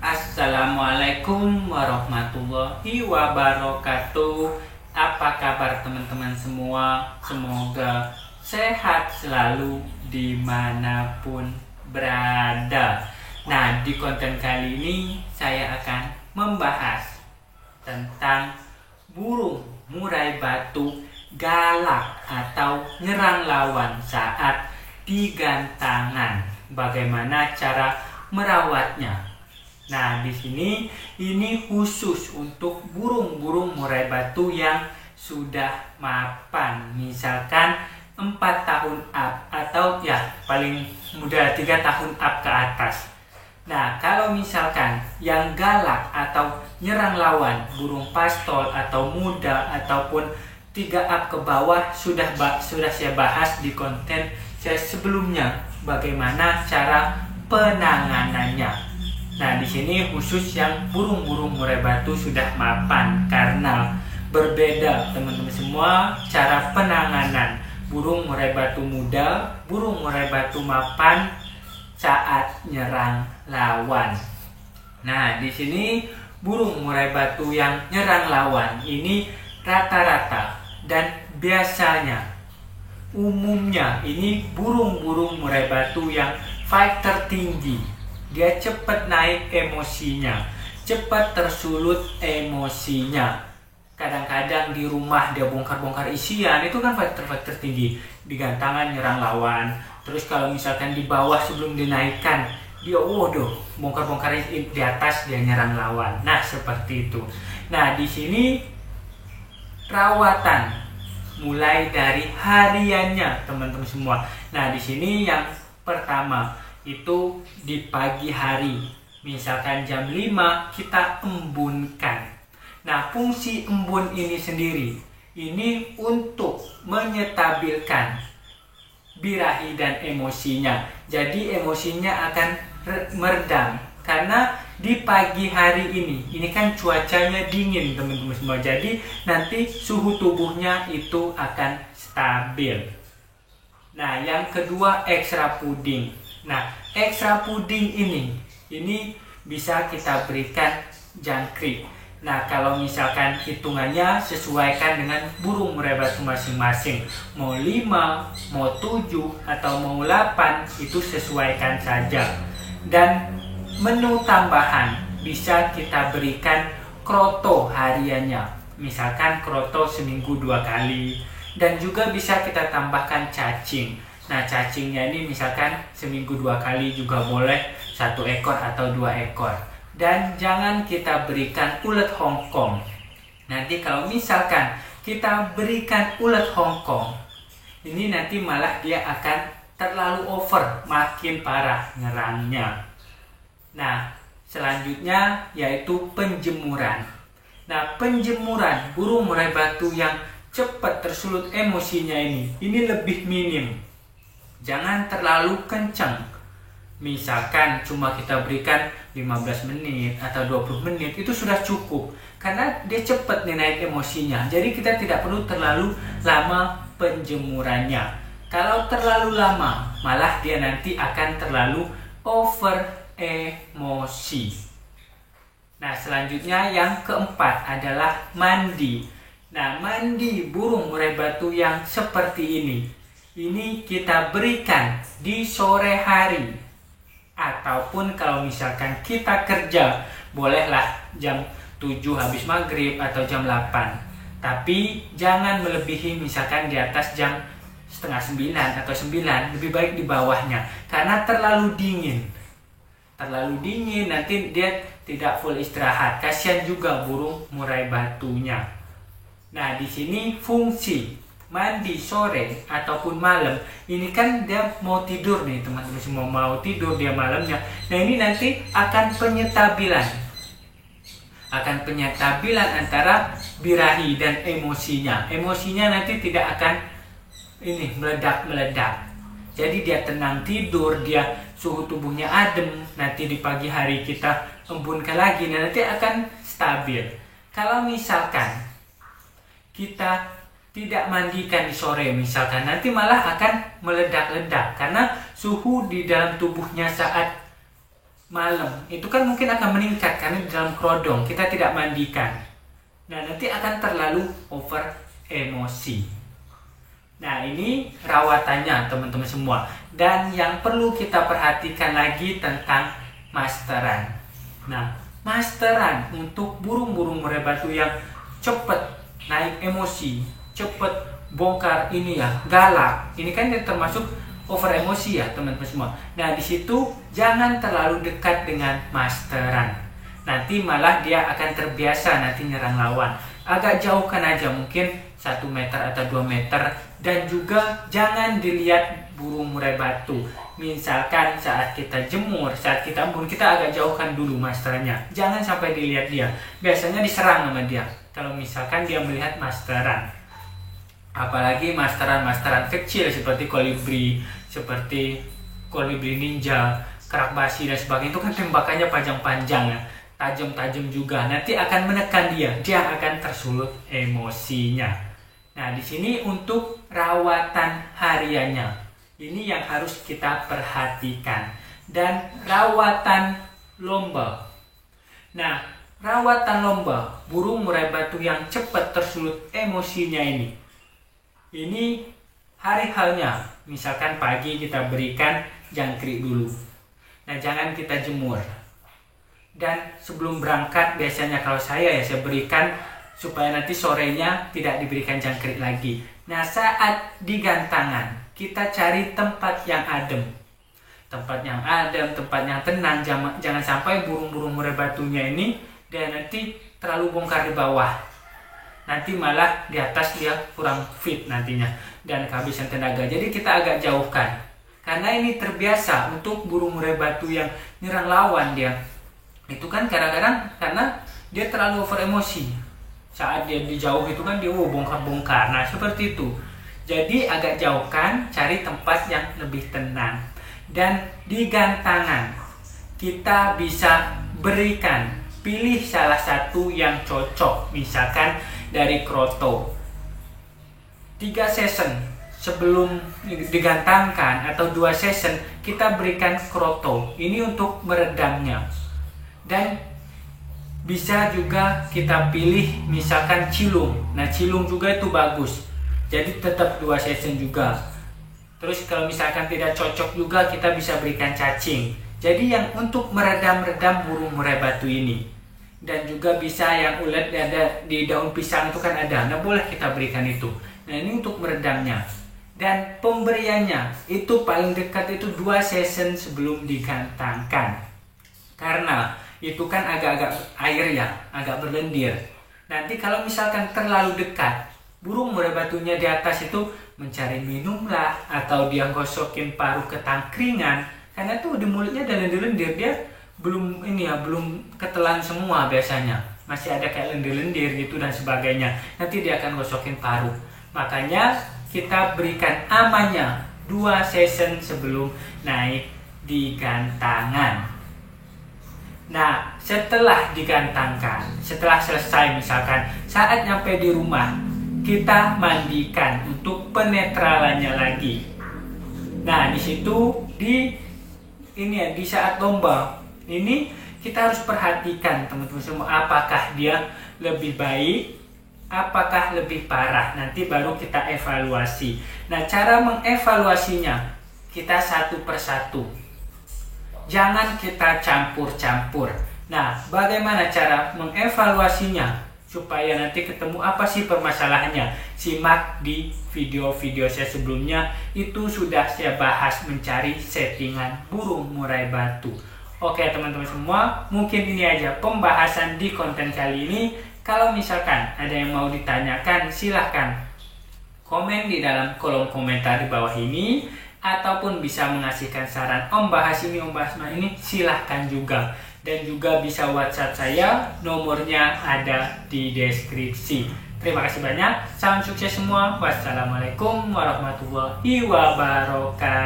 Assalamualaikum warahmatullahi wabarakatuh. Apa kabar teman-teman semua? Semoga sehat selalu dimanapun berada. Nah, di konten kali ini saya akan membahas tentang burung murai batu galak atau nyerang lawan saat digantangan. Bagaimana cara merawatnya? Nah, di sini ini khusus untuk burung-burung murai batu yang sudah mapan, misalkan 4 tahun up atau ya paling muda 3 tahun up ke atas. Nah, kalau misalkan yang galak atau nyerang lawan, burung pastol atau muda ataupun 3 up ke bawah sudah saya bahas di konten saya sebelumnya bagaimana cara penanganannya. Nah, di sini khusus yang burung-burung murai batu sudah mapan karena berbeda teman-teman semua cara penanganan burung murai batu muda, burung murai batu mapan saat nyerang lawan. Nah, di sini burung murai batu yang nyerang lawan ini rata-rata dan biasanya umumnya ini burung-burung murai batu yang fighter tinggi. Dia cepat naik emosinya, cepat tersulut emosinya. Kadang-kadang di rumah dia bongkar-bongkar isian, itu kan fighter tinggi. Di gantangan nyerang lawan. Terus kalau misalkan di bawah sebelum dinaikkan, dia bongkar-bongkar di atas dia nyerang lawan. Nah, seperti itu. Nah, di sini rawatan mulai dari hariannya, teman-teman semua. Nah, di sini yang pertama itu di pagi hari, misalkan jam 5 kita embunkan. Nah, fungsi embun ini sendiri ini untuk menyetabilkan birahi dan emosinya. Jadi emosinya akan meredam karena di pagi hari ini kan cuacanya dingin teman-teman semua. Jadi nanti suhu tubuhnya itu akan stabil. Nah, yang kedua ekstra puding. Nah, ekstra puding ini bisa kita berikan jangkrik. Nah, kalau misalkan hitungannya sesuaikan dengan burung murai batu masing-masing. Mau 5, mau 7, atau mau 8, itu sesuaikan saja. Dan menu tambahan bisa kita berikan kroto hariannya. Misalkan kroto seminggu 2 kali. Dan juga bisa kita tambahkan cacing. Nah, cacingnya ini misalkan seminggu 2 kali juga boleh, 1 ekor atau 2 ekor. Dan jangan kita berikan ulet Hongkong. Nanti kalau misalkan kita berikan ulet Hongkong, ini nanti malah dia akan terlalu over, makin parah nyerangnya. Nah, selanjutnya yaitu penjemuran. Nah, penjemuran burung murai batu yang cepat tersulut emosinya ini lebih minim. Jangan terlalu kencang. Misalkan cuma kita berikan 15 menit atau 20 menit itu sudah cukup. Karena dia cepat nih naik emosinya. Jadi kita tidak perlu terlalu lama penjemurannya. Kalau terlalu lama, malah dia nanti akan terlalu over emosi. Nah, selanjutnya yang keempat adalah mandi. Nah, mandi burung murai batu yang seperti ini kita berikan di sore hari. Ataupun kalau misalkan kita kerja, bolehlah jam 7 habis maghrib atau jam 8. Tapi jangan melebihi misalkan di atas jam setengah 9 atau 9, lebih baik di bawahnya. Karena terlalu dingin. Terlalu dingin nanti dia tidak full istirahat. Kasihan juga burung murai batunya. Nah, di sini fungsi mandi sore ataupun malam ini kan dia mau tidur nih teman-teman semua, mau tidur dia malamnya. Nah, ini nanti akan penyetabilan antara birahi dan emosinya nanti tidak akan meledak. Jadi dia tenang tidur, dia suhu tubuhnya adem. Nanti di pagi hari kita embunkan lagi, nanti akan stabil. Kalau misalkan kita tidak mandikan di sore misalkan, nanti malah akan meledak-ledak karena suhu di dalam tubuhnya saat malam, itu kan mungkin akan meningkat karena di dalam kerodong kita tidak mandikan. Nah, nanti akan terlalu over emosi. Nah, ini rawatannya teman-teman semua. Dan yang perlu kita perhatikan lagi tentang masteran. Nah, masteran untuk burung-burung murai batu yang cepat naik emosi, cepat bongkar ini ya, galak. Ini kan termasuk over emosi ya teman-teman semua. Nah, di situ jangan terlalu dekat dengan masteran. Nanti malah dia akan terbiasa nanti nyerang lawan. Agak jauhkan aja, mungkin 1 meter atau 2 meter. Dan juga jangan dilihat burung murai batu. Misalkan saat kita jemur, saat kita embun, kita agak jauhkan dulu masterannya. Jangan sampai dilihat dia. Biasanya diserang sama dia kalau misalkan dia melihat masteran. Apalagi masteran-masteran kecil seperti kolibri, seperti kolibri ninja, kerak basi dan sebagainya, itu kan tembakannya panjang-panjang ya, tajam-tajam juga. Nanti akan menekan dia akan tersulut emosinya. Nah, di sini untuk rawatan hariannya, ini yang harus kita perhatikan. Dan rawatan lomba. Nah, rawatan lomba burung murai batu yang cepat tersulut emosinya ini hari-harinya, misalkan pagi kita berikan jangkrik dulu. Nah, jangan kita jemur. Dan sebelum berangkat biasanya kalau saya berikan supaya nanti sorenya tidak diberikan jangkrik lagi. Nah, saat di gantangan kita cari tempat yang adem. Tempat yang adem, tempat yang tenang. Jangan sampai burung-burung murai batunya ini dia nanti terlalu bongkar di bawah. Nanti malah di atas dia kurang fit nantinya dan kehabisan tenaga. Jadi kita agak jauhkan. Karena ini terbiasa untuk burung murai batu yang nyerang lawan dia. Itu kan kadang-kadang karena dia terlalu over emosi. Saat dia dijauh itu kan dia bongkar-bongkar. Nah, seperti itu. Jadi agak jauhkan, cari tempat yang lebih tenang. Dan di gantangan kita bisa berikan, pilih salah satu yang cocok. Misalkan dari kroto 3 season sebelum digantangkan atau 2 season kita berikan kroto. Ini untuk meredamnya. Dan bisa juga kita pilih misalkan cilung. Nah, cilung juga itu bagus. Jadi tetap 2 season juga. Terus kalau misalkan tidak cocok juga kita bisa berikan cacing. Jadi yang untuk meredam-redam burung murai batu ini. Dan juga bisa yang ulet ada di daun pisang itu kan ada. Nah, boleh kita berikan itu. Nah, ini untuk meredamnya. Dan pemberiannya itu paling dekat itu 2 season sebelum digantangkan. Karena itu kan agak-agak air ya, agak berlendir. Nanti kalau misalkan terlalu dekat, burung murai batunya di atas itu mencari minum lah, atau dia gosokin paruh ke tangkringan. Karena tuh di mulutnya ada lendir-lendir, dia belum ketelan semua biasanya. Masih ada kayak lendir-lendir gitu dan sebagainya. Nanti dia akan gosokin paruh. Makanya kita berikan amannya 2 season sebelum naik di gantangan. Nah, setelah digantangkan, setelah selesai misalkan saat nyampe di rumah, kita mandikan untuk penetralannya lagi. Nah, di situ di saat lomba ini kita harus perhatikan teman-teman semua, apakah dia lebih baik, apakah lebih parah. Nanti baru kita evaluasi. Nah, cara mengevaluasinya kita satu persatu. Jangan kita campur-campur. Nah, bagaimana cara mengevaluasinya supaya nanti ketemu apa sih permasalahannya? Simak di video-video saya sebelumnya, itu sudah saya bahas mencari settingan burung murai batu. Oke teman-teman semua, mungkin ini aja pembahasan di konten kali ini. Kalau misalkan ada yang mau ditanyakan, silahkan komen di dalam kolom komentar di bawah ini, ataupun bisa mengasihkan saran, om bahas ini, om bahas ini, silahkan juga. Dan juga bisa WhatsApp saya, nomornya ada di deskripsi. Terima kasih banyak, salam sukses semua. Wassalamualaikum warahmatullahi wabarakatuh.